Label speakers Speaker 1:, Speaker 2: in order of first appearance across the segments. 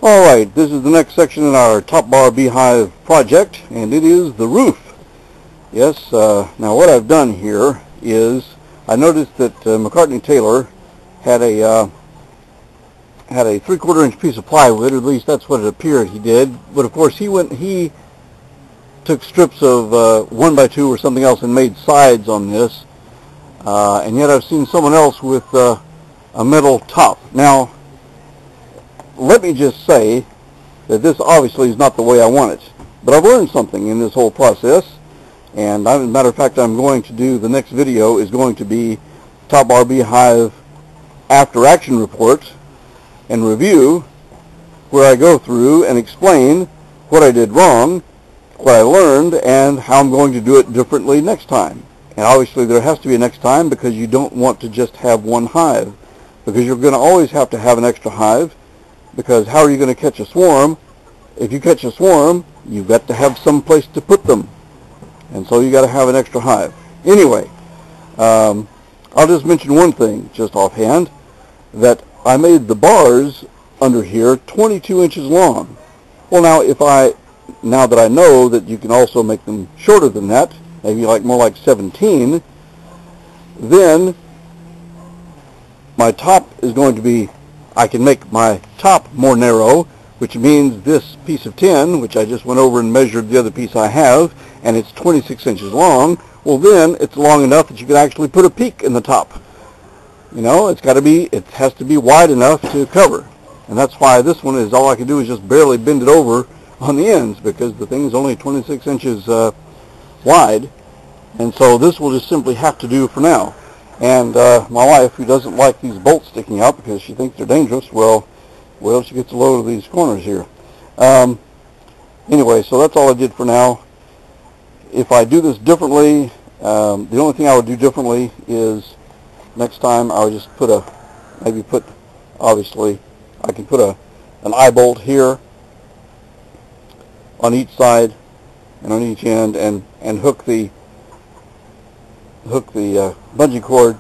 Speaker 1: Alright, this is the next section in our top bar beehive project, and it is the roof. Yes, now what I've done here is I noticed that McCartney Taylor had a 3/4 inch piece of plywood, or at least that's what it appeared he did, but of course he took strips of 1x2 or something else and made sides on this, and yet I've seen someone else with a metal top. Now, let me just say that this obviously is not the way I want it, but I've learned something in this whole process, and as a matter of fact, I'm going to do, the next video is going to be Top Bar Beehive after action report and review, where I go through and explain what I did wrong, what I learned, and how I'm going to do it differently next time. And obviously there has to be a next time, because you don't want to just have one hive, because you're going to always have to have an extra hive, because how are you going to catch a swarm? If you catch a swarm, you've got to have some place to put them, and so you got to have an extra hive. Anyway, I'll just mention one thing just offhand, that I made the bars under here 22 inches long. Well, now that I know that you can also make them shorter than that, maybe more like 17, then my top is going to be, I can make my top more narrow, which means this piece of tin, which I just went over and measured the other piece I have, and it's 26 inches long. Well, then it's long enough that you can actually put a peak in the top. You know, it has to be wide enough to cover. And that's why this one is, all I can do is just barely bend it over on the ends, because the thing is only 26 inches wide. And so this will just simply have to do for now. And my wife, who doesn't like these bolts sticking out because she thinks they're dangerous, well, she gets a load of these corners here. Anyway, so that's all I did for now. If I do this differently, the only thing I would do differently is next time I would just obviously, I can put an eye bolt here on each side and on each end, and hook the bungee cord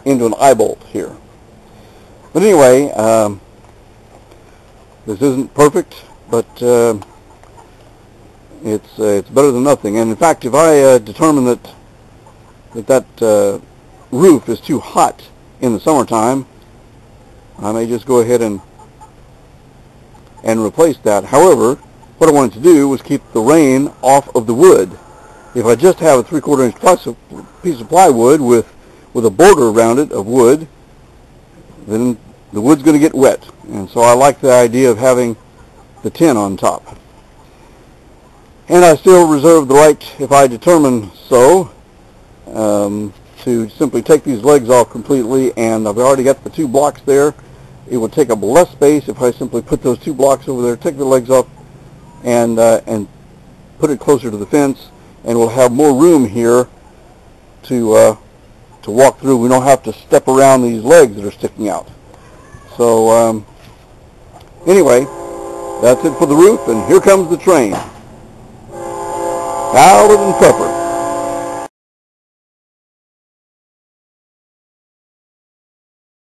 Speaker 1: into an eye bolt here. But anyway, this isn't perfect, but it's better than nothing. And in fact, if I determine that roof is too hot in the summertime, I may just go ahead and replace that. However, what I wanted to do was keep the rain off of the wood. If I just have a 3/4 inch piece of plywood with a border around it of wood, then the wood's going to get wet. And so I like the idea of having the tin on top. And I still reserve the right, if I determine so, to simply take these legs off completely, and I've already got the 2 blocks there. It would take up less space if I simply put those 2 blocks over there, take the legs off, and put it closer to the fence, and we'll have more room here to walk through. We don't have to step around these legs that are sticking out. So anyway, that's it for the roof, and here comes the train. Salad and pepper.